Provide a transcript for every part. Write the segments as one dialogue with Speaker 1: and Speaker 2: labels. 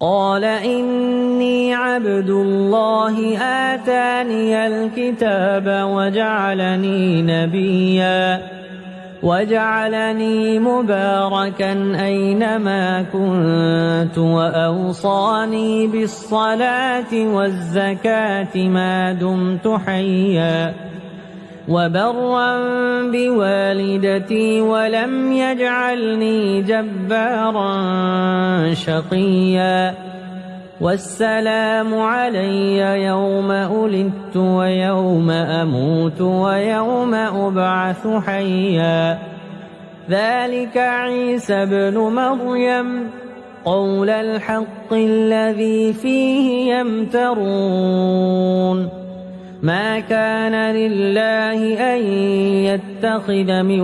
Speaker 1: قال إني عبد الله آتاني الكتاب وجعلني نبيا وجعلني مباركا أينما كنت وأوصاني بالصلاة والزكاة ما دمت حيا وبرا بوالدتي ولم يجعلني جبارا شقيا والسلام علي يوم ولدت ويوم أموت ويوم أبعث حيا ذلك عيسى بن مريم قول الحق الذي فيه يمترون ما كان لله أن يتخذ من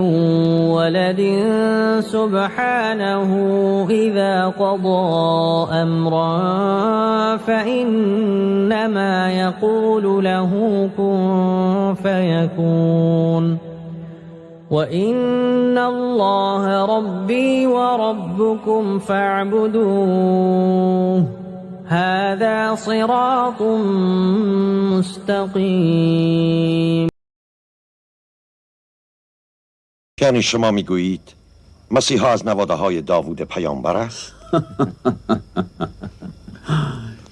Speaker 1: ولد سبحانه إذا قضى أمرا فإنما يقول له كن فيكون وإن الله ربي وربكم فاعبدوه هذا صراط مستقیم.
Speaker 2: یعنی شما میگویید مسیحا از نواده های داوود پیامبر است؟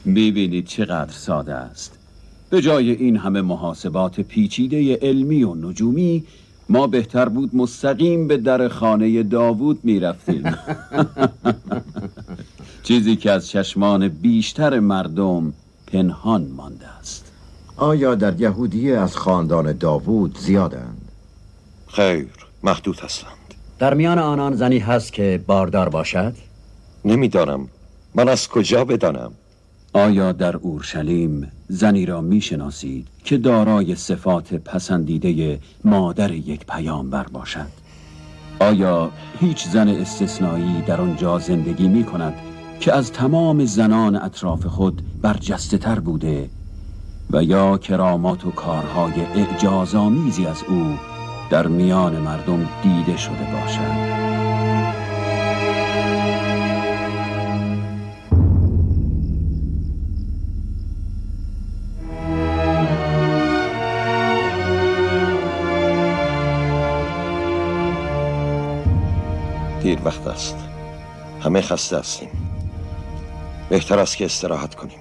Speaker 3: میبینید چقدر ساده است. به جای این همه محاسبات پیچیده علمی و نجومی ما بهتر بود مستقیم به در خانه داوود میرفتیم. چیزی که از چشمان بیشتر مردم پنهان مانده است.
Speaker 4: آیا در یهودیه از خاندان داوود زیادند؟
Speaker 2: خیر، محدود هستند.
Speaker 5: در میان آنان زنی هست که باردار باشد؟
Speaker 2: نمیدانم. من از کجا بدانم؟
Speaker 3: آیا در اورشلیم زنی را میشناسید که دارای صفات پسندیده مادر یک پیامبر باشد؟ آیا هیچ زن استثنایی در آنجا زندگی می کند که از تمام زنان اطراف خود برجسته تر بوده و یا کرامات و کارهای اعجازآمیزی از او در میان مردم دیده شده باشد؟
Speaker 2: دیر وقت است. همه خسته هستیم. بهتر است که استراحت کنیم.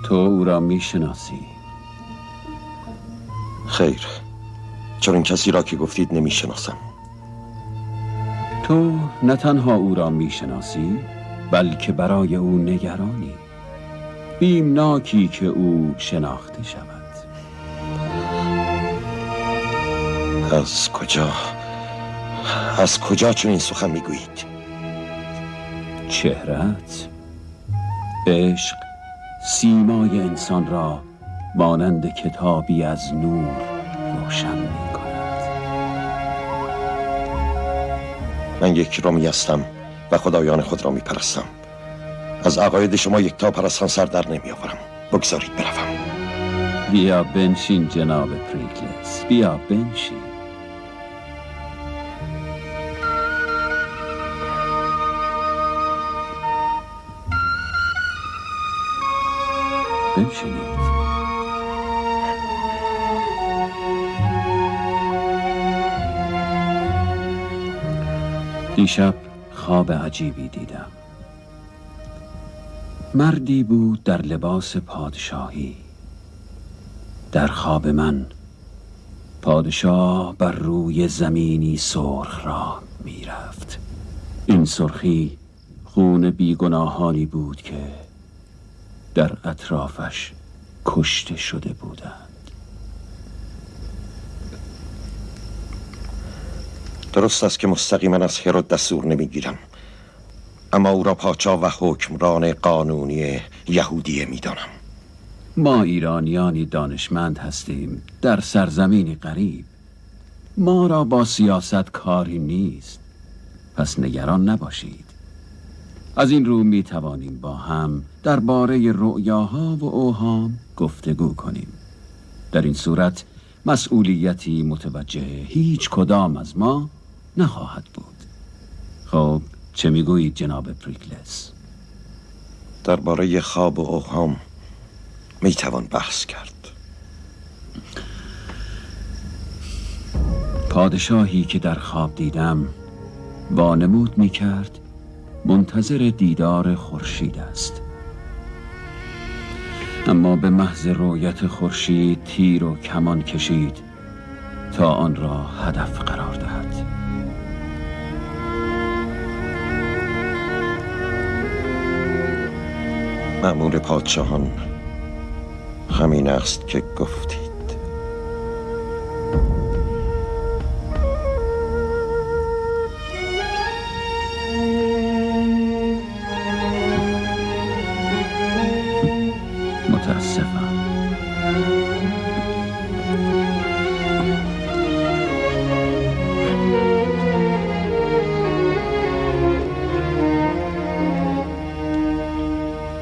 Speaker 3: تو او را میشناسی؟
Speaker 2: خیر، چون این کسی را که گفتید نمیشناسم.
Speaker 3: تو نه تنها او را میشناسی بلکه برای او نگرانی، بیمناکی که او شناخته شود.
Speaker 2: از کجا چون این سخن میگویید؟
Speaker 3: چهرت، عشق، سیمای انسان را مانند کتابی از نور روشن می کند.
Speaker 2: من یک رومی هستم و خدایان خود را می پرستم. از عقاید شما یک تا پرستان سر در نمی آورم. بگذارید بروم.
Speaker 3: بیا بنشین جناب پریکلس، بیا بنشین. بنشینید. دیشب خواب عجیبی دیدم. مردی بود در لباس پادشاهی. در خواب من پادشاه بر روی زمینی سرخ راه می رفت. این سرخی خون بیگناهانی بود که در اطرافش کشته شده بودند.
Speaker 2: درست است که مستقیما از هرود دستور نمیگیرم، اما او را پادشاه و حکمران قانونی یهودیه میدانم.
Speaker 3: ما ایرانیانی دانشمند هستیم در سرزمینی غریب. ما را با سیاست کاری نیست، پس نگران نباشید. از این رو می توانیم با هم درباره رؤیاها و اوهام گفتگو کنیم. در این صورت مسئولیتی متوجه هیچ کدام از ما نخواهد بود. خب چه میگویید جناب پریکلس؟
Speaker 2: درباره خواب و اوهام میتوان بحث کرد.
Speaker 3: پادشاهی که در خواب دیدم وانمود می کرد منتظر دیدار خورشید است، اما به محض رؤیت خورشید تیر و کمان کشید تا آن را هدف قرار دهد.
Speaker 2: مأمور پادشاهان همین است که گفتید.
Speaker 3: متاسفم.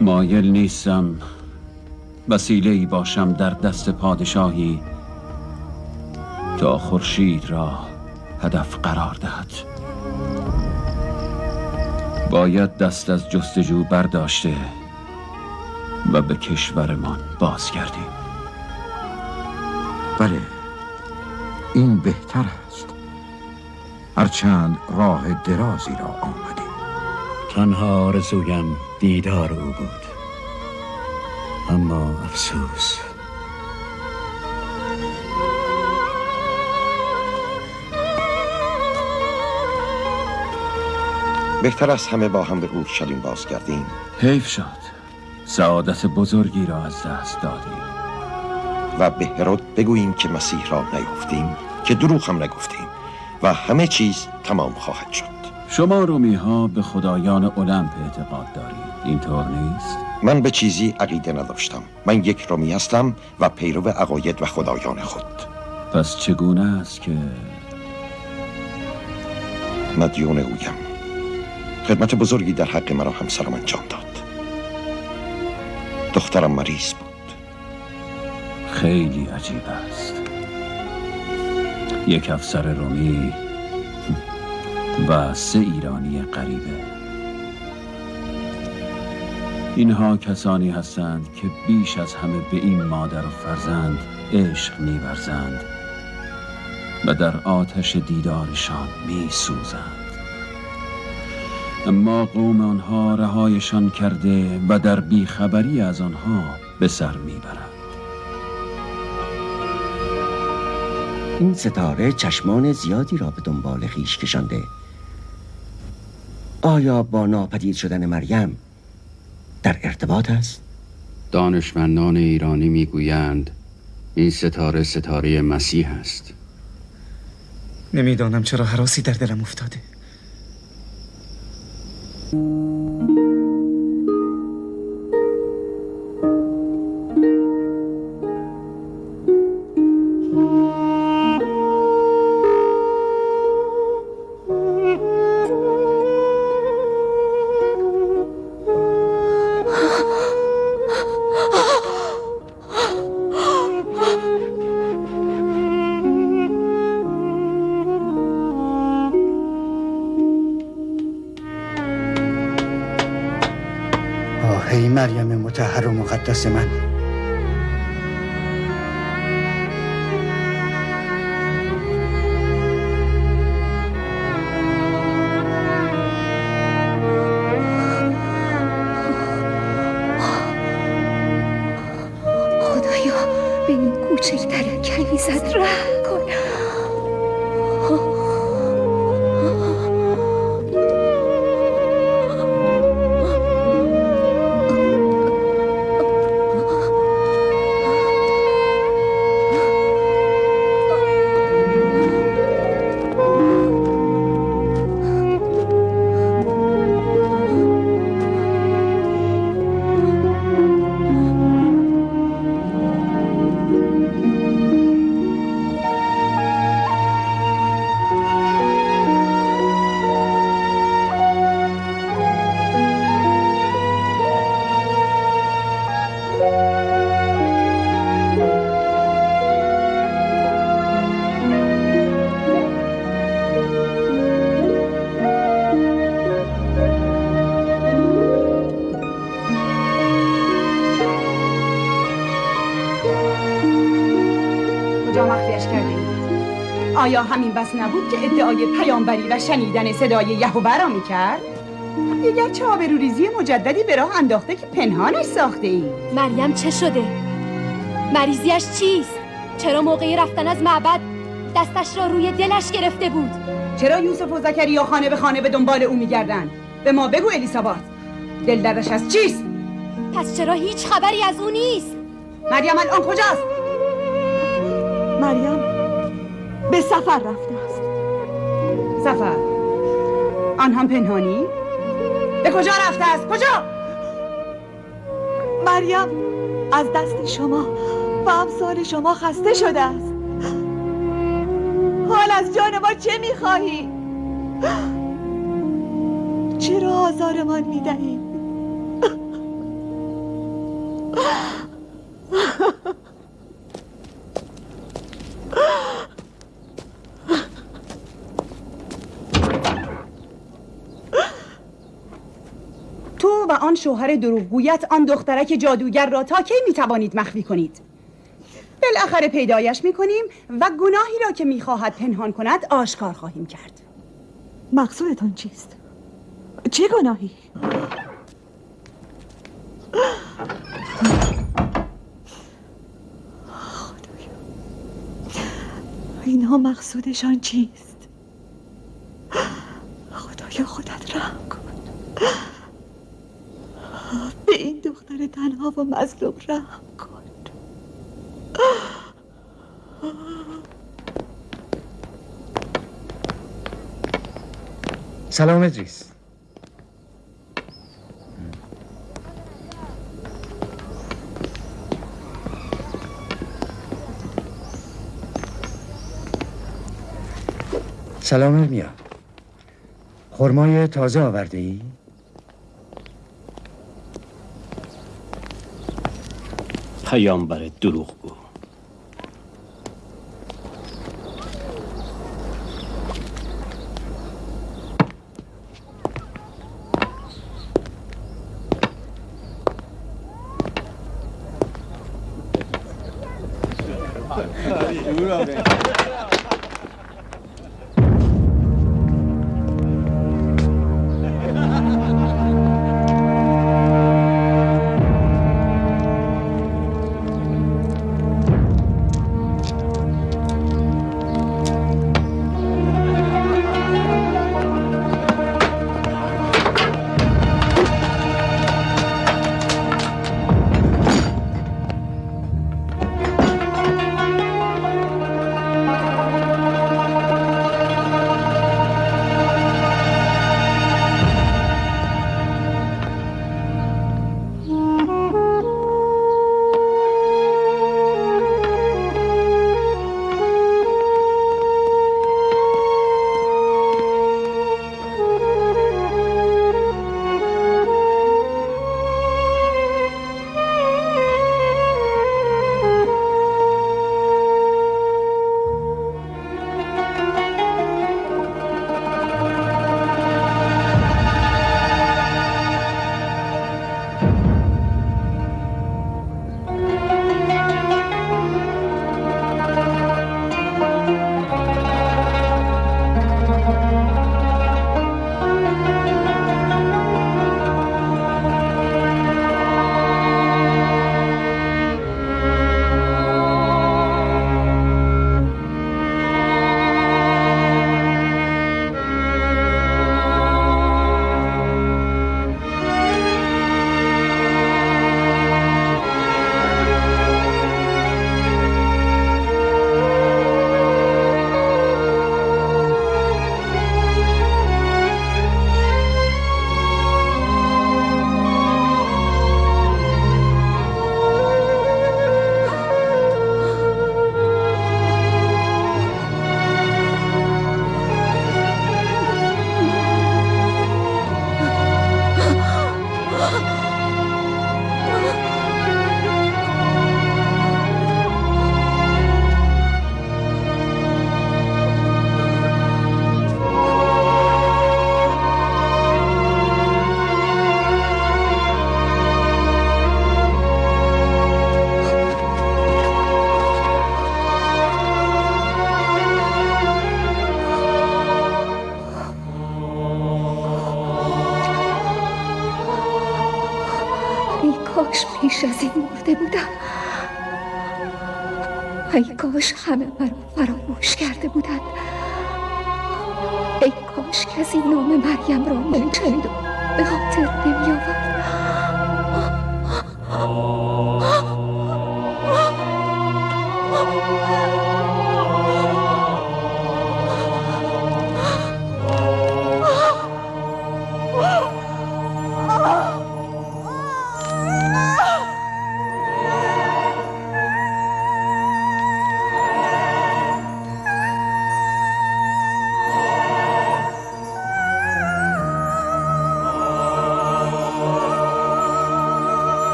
Speaker 3: مایل نیستم وسیله‌ای باشم در دست پادشاهی تا خورشید را هدف قرار دهد. باید دست از جستجو برداشته و به کشورمان بازگردیم.
Speaker 4: بله، این بهتر است. هرچند راه درازی را آمدیم.
Speaker 5: تنها آرزویم دیدار او بود، اما افسوس.
Speaker 2: بهتر از همه با هم به اورشلیم بازگردیم.
Speaker 3: حیف شد سعادت بزرگی را از دست دادیم.
Speaker 2: و به هرود بگوییم که مسیح را نیافتیم، که دروغ هم نگفتیم و همه چیز تمام خواهد شد.
Speaker 3: شما رومی ها به خدایان المپ اعتقاد دارید، اینطور نیست؟
Speaker 2: من به چیزی عقیده نداشتم. من یک رومی هستم و پیرو عقاید و خدایان خود.
Speaker 3: پس چگونه است که
Speaker 2: مدیون اویم. خدمت بزرگی در حق مرا همسرم انجام داد. دخترم مریض بود.
Speaker 3: خیلی عجیب است. یک افسر رومی و 3 ایرانی غریبه. اینها کسانی هستند که بیش از همه به این مادر و فرزند عشق می‌ورزند و در آتش دیدارشان می‌سوزند. اما قوم آنها رهایشان کرده و در بیخبری از آنها به سر میبرند.
Speaker 6: این ستاره چشمان زیادی را به دنبال خویش کشانده. آیا با ناپدید شدن مریم در ارتباط است؟
Speaker 7: دانشمندان ایرانی میگویند این ستاره ستاره مسیح است.
Speaker 8: نمیدانم چرا هراسی در دلم افتاده.
Speaker 9: ای مریم مطهر و مقدس من،
Speaker 10: خدایا به این کوچکترین کنیزت رحم کن.
Speaker 8: آیا همین بس نبود که ادعای پیامبری و شنیدن صدای یهوه را میکرد؟ دیگر چه آبروریزی مجددی به راه انداخته که پنهانش ساخته ای؟
Speaker 10: مریم چه شده؟ مریضیش چیست؟ چرا موقعی رفتن از معبد دستش را روی دلش گرفته بود؟
Speaker 8: چرا یوسف و زکریا خانه به خانه به دنبال او میگردن؟ به ما بگو الیسابات، دل دردش از چیست؟
Speaker 10: پس چرا هیچ خبری از او نیست؟
Speaker 8: مریم الان کجاست؟
Speaker 11: مریم به سفر رفته است.
Speaker 8: سفر؟ آن هم پنهانی؟ به کجا رفته است؟ کجا؟
Speaker 11: مریم از دست شما و امثال شما خسته شده است. حال از جان ما چه میخواهی؟ چرا آزارمان میدهی؟
Speaker 8: تو و آن شوهر دروغگویت آن دخترک جادوگر را تا کی میتوانید مخفی کنید؟ بالاخره پیدایش میکنیم و گناهی را که میخواهد پنهان کند آشکار خواهیم کرد.
Speaker 11: مقصودتان چیست؟ چه گناهی؟ خدایا اینها مقصودشان چیست؟ خدایا خودت رحم کن، به این دختر تنها و مظلوم رحم کن.
Speaker 12: سلام ادریس. سلام ارمیا. خرمای تازه آورده ای؟
Speaker 13: پیامبر دروغگو.
Speaker 14: کاش پیش از این مرده بودم. ای کاش همه مرا فراموش کرده بودند. ای کاش کسی نام مریم را نمی‌شنید و به خاطر نمی‌آورد.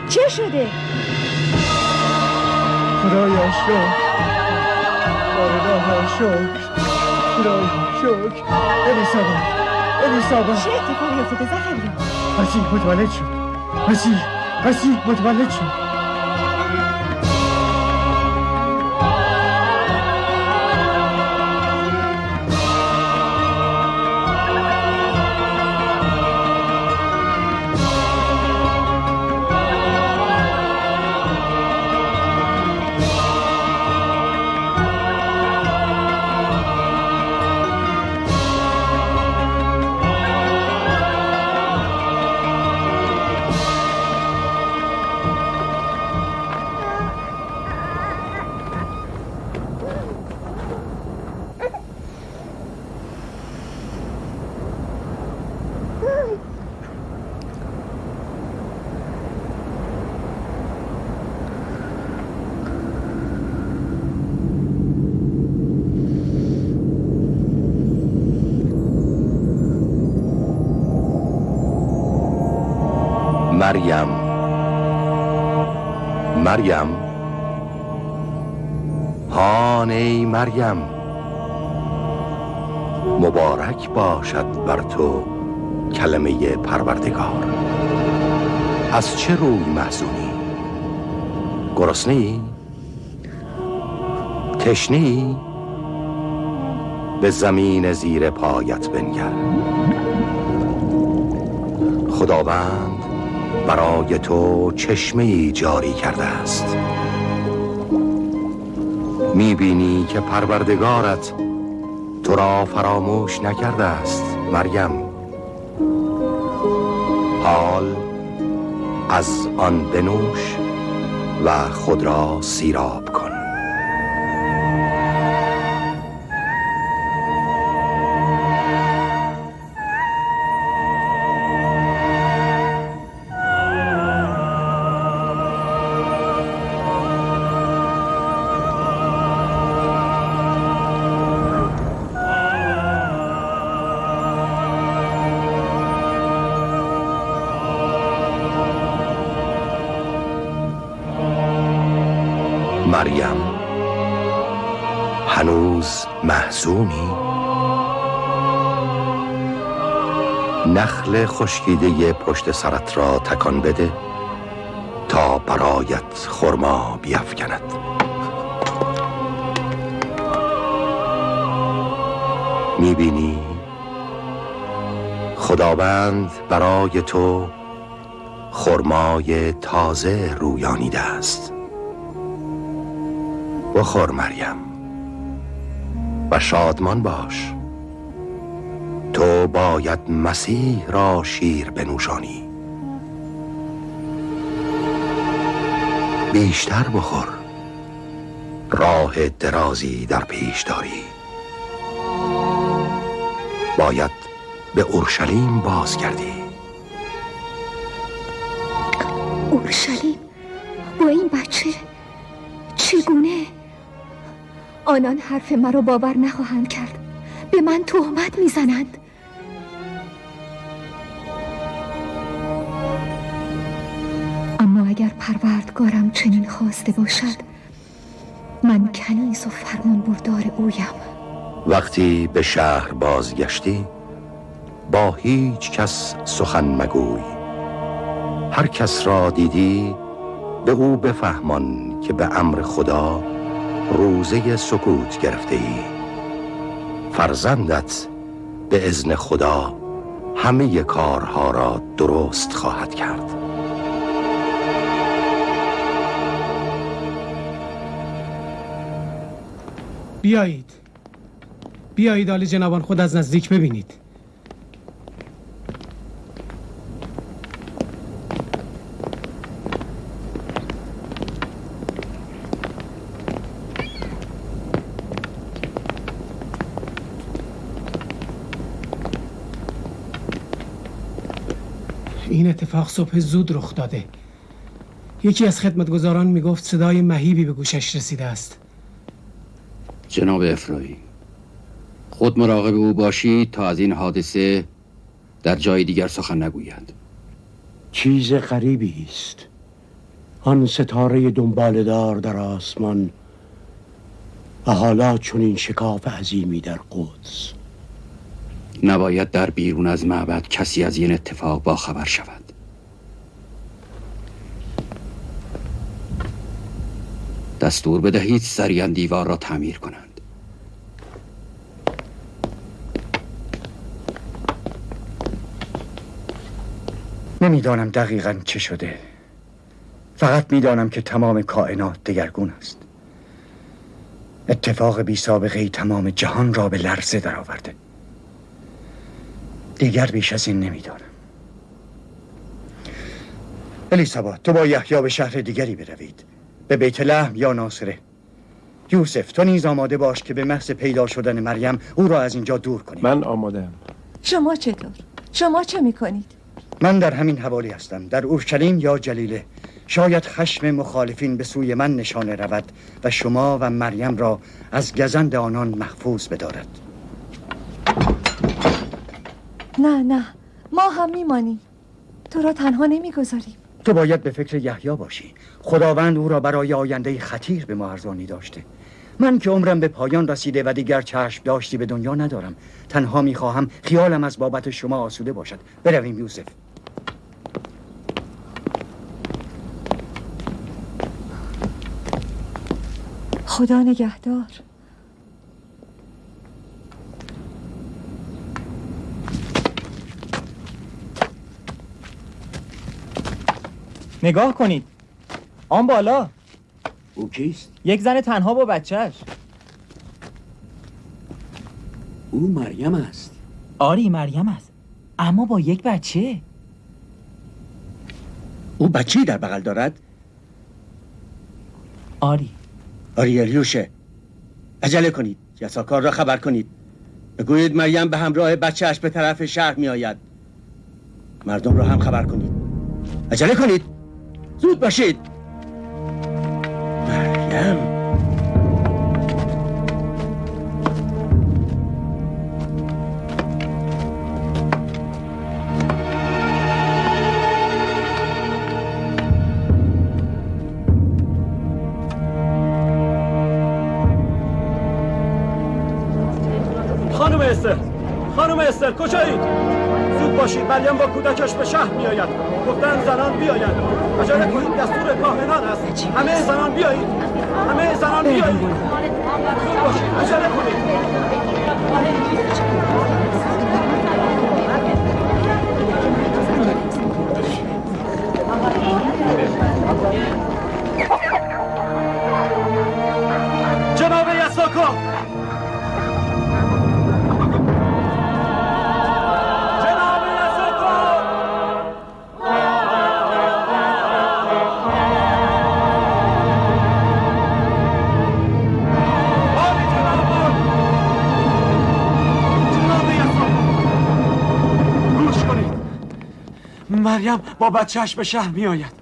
Speaker 8: چه شده؟
Speaker 9: خدایا شکر، خدایا شکر، خدایا شکر. الیسابا
Speaker 8: چه اتفاقی افتاده زکریا؟
Speaker 9: مسیح متولد شد. مسیح متولد شد.
Speaker 15: مریم، هان ای مریم، مبارک باشد بر تو کلمه پروردگار. از چه روی محزونی؟ گرسنه‌ای؟ تشنه‌ای؟ به زمین زیر پایت بنگر. خداوند برای تو چشمه‌ای جاری کرده است. می‌بینی که پروردگارت تو را فراموش نکرده است مریم. حال از آن بنوش و خود را سیراب کن. مریم، هنوز محزونی؟ نخل خشکیده پشت سرت را تکان بده تا برایت خرما بیفکند. میبینی خداوند برای تو خرمای تازه رویانیده است. بخور مریم و شادمان باش. تو باید مسیح را شیر بنوشانی. بیشتر بخور، راه درازی در پیش داری. باید به اورشلیم بازگردی.
Speaker 14: اورشلیم با این بچه چگونه؟ آنان حرف مرا باور نخواهند کرد. به من تهمت میزنند. پروردگارم چنین خواسته باشد من کنیز و فرمان بردار اویم.
Speaker 15: وقتی به شهر بازگشتی با هیچ کس سخن مگوی. هر کس را دیدی به او بفهمان که به امر خدا روزه سکوت گرفته ای. فرزندت به اذن خدا همه کارها را درست خواهد کرد.
Speaker 16: بیایید عالی جنابان خود از نزدیک ببینید. این اتفاق صبح زود رخ داده. یکی از خدمتگزاران میگفت صدای مهیبی به گوشش رسیده است.
Speaker 7: جناب افرایم، خود مراقب او باشید تا از این حادثه در جای دیگر سخن نگوید.
Speaker 13: چیز غریبی است. آن ستاره دنباله‌دار در آسمان و حالا چنین شکاف عظیمی در قدس.
Speaker 7: نباید در بیرون از معبد کسی از این اتفاق باخبر شود. دستور بدهید سریعا دیوار را تعمیر کنند.
Speaker 12: نمیدانم دقیقاً چه شده. فقط میدانم که تمام کائنات دگرگون است. اتفاق بی سابقه‌ای تمام جهان را به لرزه درآورده. دیگر بیش از این نمیدانم. الیسابات، تو با یحیی به شهر دیگری بروید، به بیت لحم یا ناصره. یوسف، تو نیز آماده باش که به محض پیدا شدن مریم او را از اینجا دور کنید.
Speaker 17: من آماده‌ام.
Speaker 11: شما چطور؟ شما چه میکنید؟
Speaker 12: من در همین حوالی هستم، در اورشلیم یا جلیله. شاید خشم مخالفین به سوی من نشانه رود و شما و مریم را از گزند آنان محفوظ بدارد.
Speaker 11: نه ما هم میمانیم. تو را تنها نمیگذاریم.
Speaker 12: تو باید به فکر یحیی باشی. خداوند او را برای آینده خطیر به ما ارزانی داشته. من که عمرم به پایان رسیده و دیگر چشم داشتی به دنیا ندارم. تنها میخواهم خیالم از بابت شما آسوده باشد. برویم یوسف.
Speaker 11: خدا نگهدار.
Speaker 18: نگاه کنید آن بالا.
Speaker 13: او کیست؟
Speaker 18: یک زن تنها با بچهش.
Speaker 13: او مریم است.
Speaker 18: آری مریم است، اما با یک بچه.
Speaker 13: او بچه‌ای در بغل دارد؟
Speaker 18: آری
Speaker 13: الیوشه، عجله کنید، یساکار را خبر کنید. بگویید مریم به همراه بچه‌اش به طرف شهر می آید. مردم را هم خبر کنید. عجله کنید، زود باشید. مریم.
Speaker 17: خانم استر کجایید؟ زود باشید، مریم با کودکش به شهر می آید. گفتن زنان بیاید. عجله کنید، دستور کاهنان است. همه زنان بیایید. زود باشید، عجله کنید. جناب یساکار، مریم با بچهش به شهر می آید.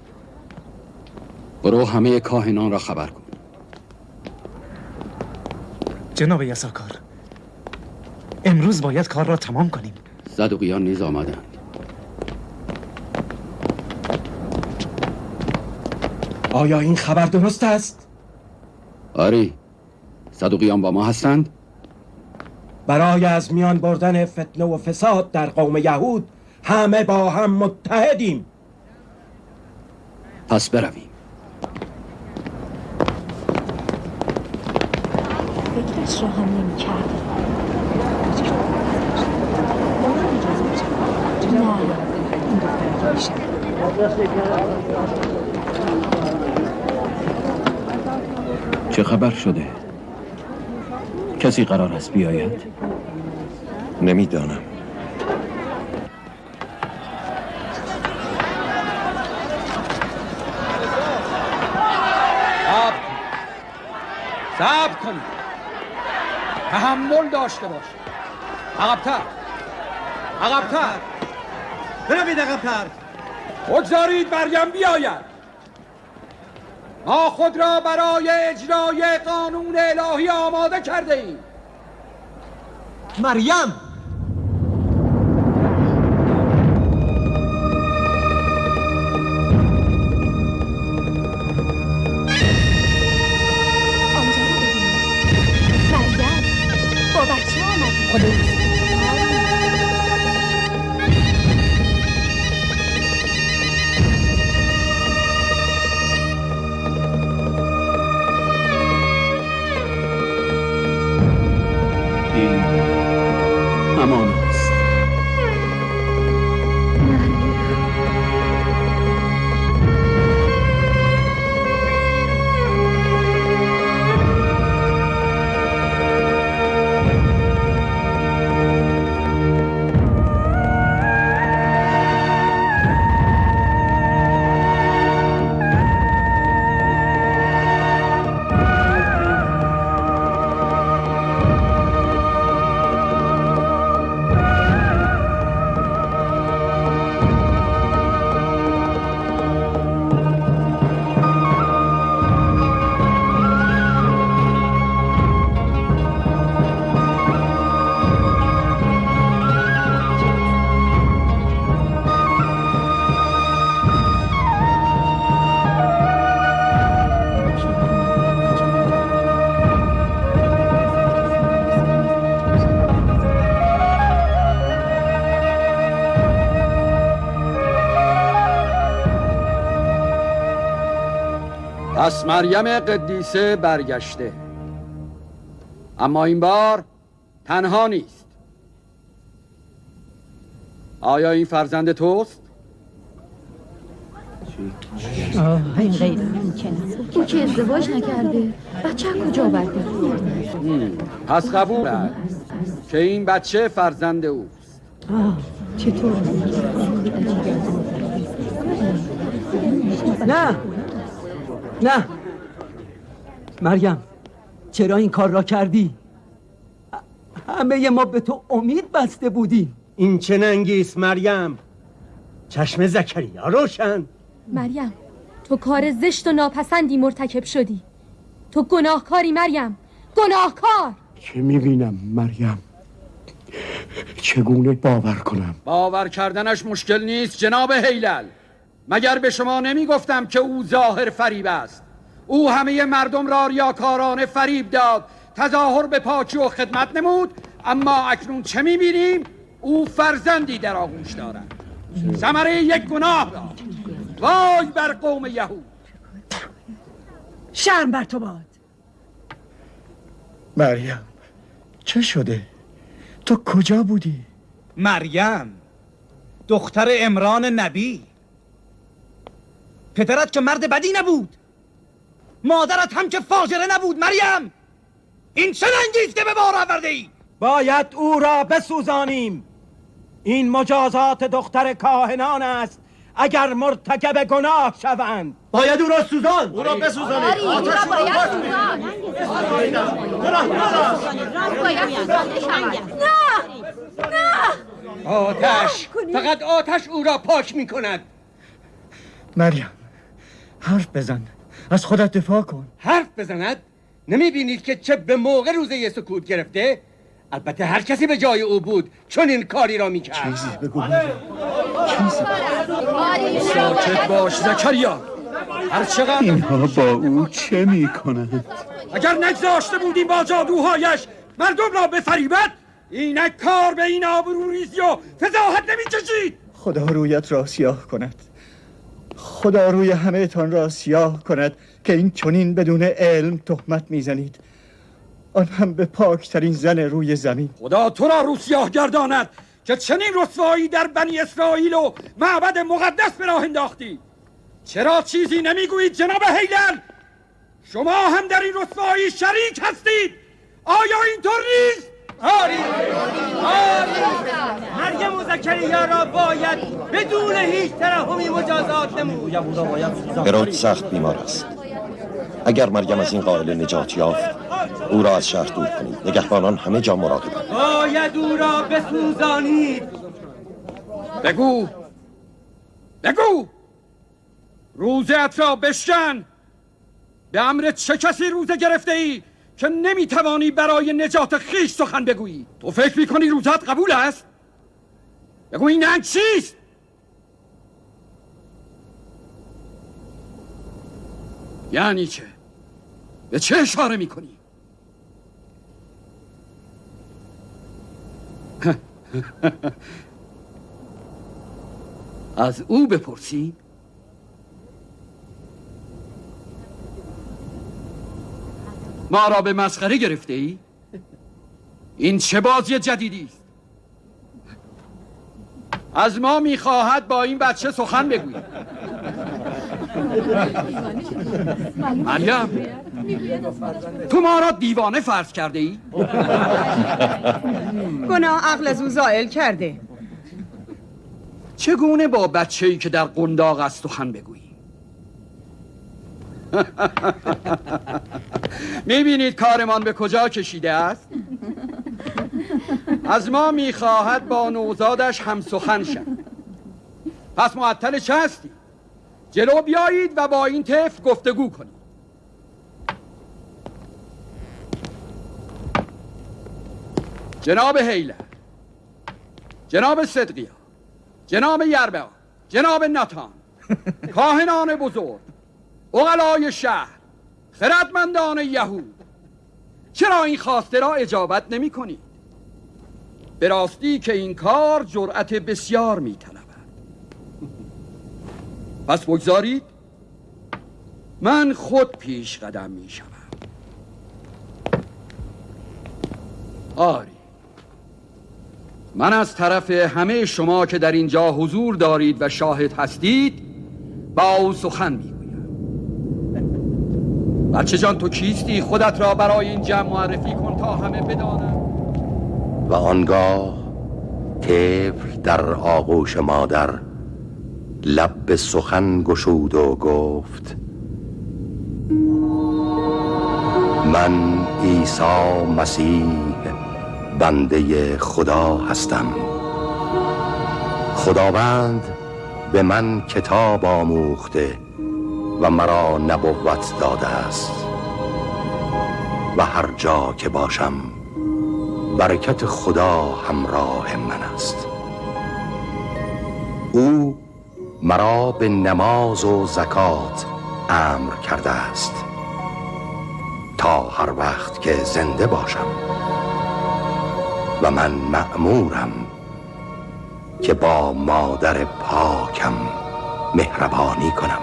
Speaker 7: برو همه کاهنان را خبر کن.
Speaker 9: جناب یساکار، امروز باید کار را تمام کنیم.
Speaker 7: صدوقیان نیز آمدند.
Speaker 17: آیا این خبر درست است؟
Speaker 7: آری، صدوقیان با ما هستند؟
Speaker 17: برای از میان بردن فتنه و فساد در قوم یهود همه با هم متحدیم.
Speaker 7: پس برویم.
Speaker 10: فکرش را هم نمی کرد.
Speaker 3: چه خبر شده؟ کسی قرار است بیاید؟
Speaker 2: نمیدانم.
Speaker 7: صبر کنید، تحمل داشته باش. عقب‌تر، عقب‌تر،
Speaker 17: بروید عقب‌تر.
Speaker 7: بگذارید مریم بیاید. ما خود را برای اجرای قانون الهی آماده کرده ایم.
Speaker 17: مریم!
Speaker 3: امان است.
Speaker 7: پس مریم قدیسه برگشته، اما این بار تنها نیست. آیا این فرزند توست؟
Speaker 10: این غیر ممکنه. این که ازدواج نکرده، بچه کجا برده؟
Speaker 7: پس قبول است که این بچه فرزند اوست.
Speaker 10: چطور؟
Speaker 18: نه مریم، چرا این کار را کردی؟ همه ما به تو امید بسته بودیم.
Speaker 17: این چه ننگی است مریم؟ چشم زکریا روشن.
Speaker 10: مریم، تو کار زشت و ناپسندی مرتکب شدی. تو گناهکاری مریم، گناهکار.
Speaker 13: چه میبینم مریم؟ چگونه باور کنم؟
Speaker 7: باور کردنش مشکل نیست جناب هیلل. مگر به شما نمی گفتم که او ظاهر فریب است؟ او همه مردم را ریاکارانه فریب داد، تظاهر به پاکی و خدمت نمود، اما اکنون چه می بینیم؟ او فرزندی در آغوش دارد، ثمره یک گناه را. وای بر قوم یهود!
Speaker 8: شرم بر تو باد.
Speaker 12: مریم، چه شده؟ تو کجا بودی؟
Speaker 19: مریم دختر عمران نبی، پدرت که مرد بدی نبود، مادرت هم که فاجره نبود. مریم، این چه رنگیست که به بار آورده ای؟
Speaker 17: باید او را بسوزانیم. این مجازات دختر کاهنان است اگر مرتکب گناه شوند.
Speaker 13: باید او را سوزان.
Speaker 17: او را بسوزانید.
Speaker 10: او را باید سوزان.
Speaker 13: نه آتش، فقط آتش او را پاک می کند.
Speaker 12: مریم، حرف بزن، از خودت دفاع کن.
Speaker 13: حرف بزند؟ نمی بینید که چه به موقع روزه سکوت گرفته؟ البته هر کسی به جای او بود چون این کاری را می کرد.
Speaker 12: چیزی بگو.
Speaker 7: ساکت باش زکریا. هر چقدر
Speaker 9: اینها با او چه میکنند؟
Speaker 7: اگر نگذاشته بودیم با جادوهایش مردم را بفریبد، اینک کار به این آبروریزی و فضاحت نمی‌کشید.
Speaker 12: خدا رویت را سیاه کند، خدا روی همه تان را سیاه کند که این چنین بدون علم تهمت میزنید، آن هم به پاکترین زن روی زمین.
Speaker 7: خدا تو را رو سیاه گرداند که چنین رسوایی در بنی اسرائیل و معبد مقدس به راه انداختی. چرا چیزی نمیگویید جناب هیلل؟ شما هم در این رسوایی شریک هستید. آیا اینطور نیست؟
Speaker 19: آری مریم و زکریا را باید بدون هیچ ترحمی مجازات نمود.
Speaker 2: هرود سخت بیمار است. اگر مریم از این قائله نجات یافت، او را از شهر دور کنید. نگهبانان همه جا مراقبند.
Speaker 19: باید او را بسوزانید.
Speaker 7: بگو روزت را بشکن. به امر چه کسی روزه گرفته ای که نمیتوانی برای نجات خیش سخن بگویی؟ تو فکر میکنی روزت قبول است؟ بگو این ننگ چیست؟ یعنی چه؟ به چه اشاره میکنی؟ از او بپرسی؟ ما را به مسخره گرفته ای؟ این چه بازی جدیدی است؟ از ما میخواهد با این بچه سخن بگویی. مریم، تو ما را دیوانه فرض کرده ای؟
Speaker 8: گناه عقل از او زائل کرده.
Speaker 7: چگونه با بچه‌ای که در قنداق است سخن بگویی؟ میبینید کارمان به کجا کشیده است؟ از ما میخواهد با نوزادش هم سخن شد. پس معطل چه هستی؟ جلو بیایید و با این طفل گفتگو کنید. جناب هیلل، جناب صدقیا، جناب یربع، جناب ناتان، کاهنان بزرگ، عقلای شهر، خردمندان یهود، چرا این خواسته را اجابت نمی کنید؟ به راستی که این کار جرأت بسیار می طلبد. پس بگذارید من خود پیش قدم می شوم. آری، من از طرف همه شما که در اینجا حضور دارید و شاهد هستید با او سخن می گویم. بچه جان، تو کیستی؟ خودت را برای این جمع معرفی کن تا همه بدانند.
Speaker 15: و آنگاه طفل در آغوش مادر لب به سخن گشود و گفت: من عیسی مسیح بنده خدا هستم. خداوند به من کتاب آموخته و مرا نبوت داده است و هر جا که باشم برکت خدا همراه من است. او مرا به نماز و زکات امر کرده است تا هر وقت که زنده باشم و من مأمورم که با مادر پاکم مهربانی کنم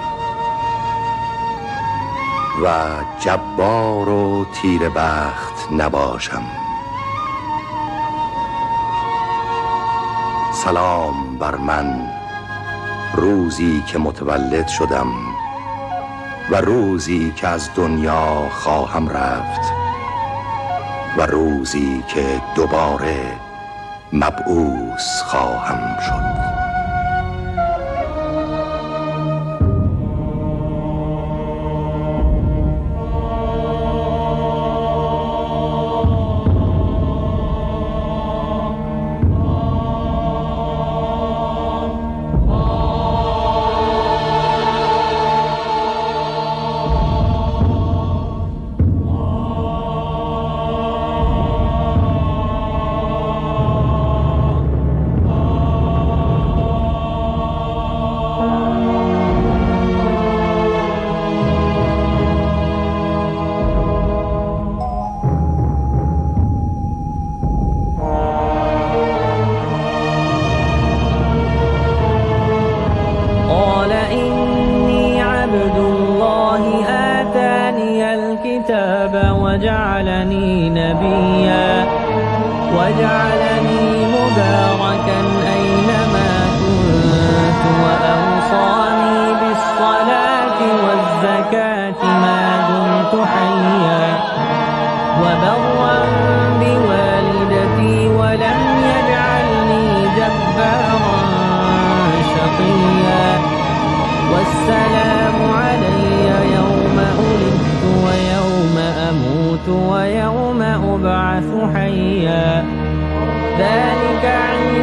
Speaker 15: و جبار و تیر بخت نباشم. سلام بر من روزی که متولد شدم و روزی که از دنیا خواهم رفت و روزی که دوباره مبعوث خواهم شد.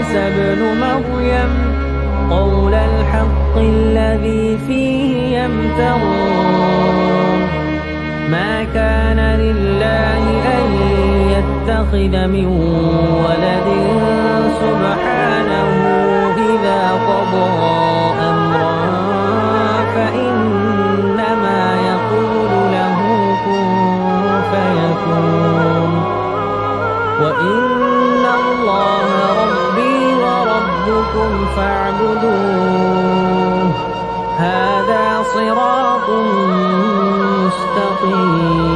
Speaker 1: عيسى ابن مريم قول الحق الذي فيه يمترون ما كان لله أن يتخذ من ولد سبحانه إذا قضى أمرا فإنما يقول له كن فيكون وإن الله ربي وربكم فاعبدوه هذا صراط مستقيم.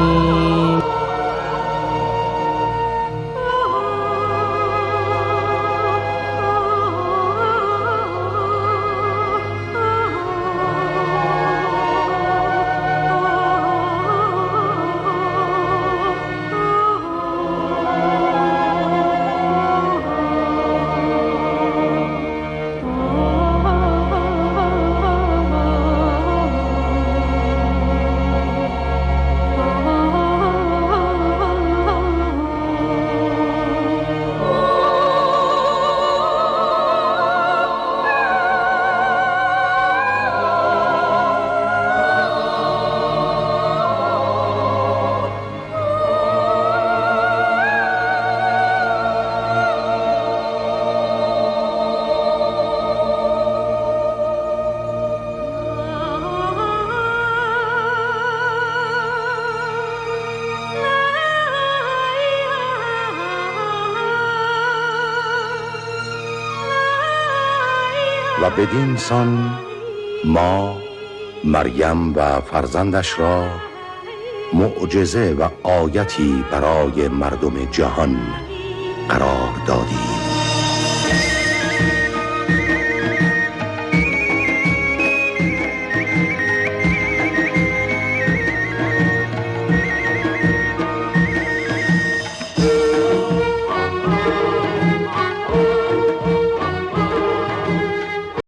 Speaker 15: و بدین سان ما مریم و فرزندش را معجزه و آیتی برای مردم جهان قرار دادیم.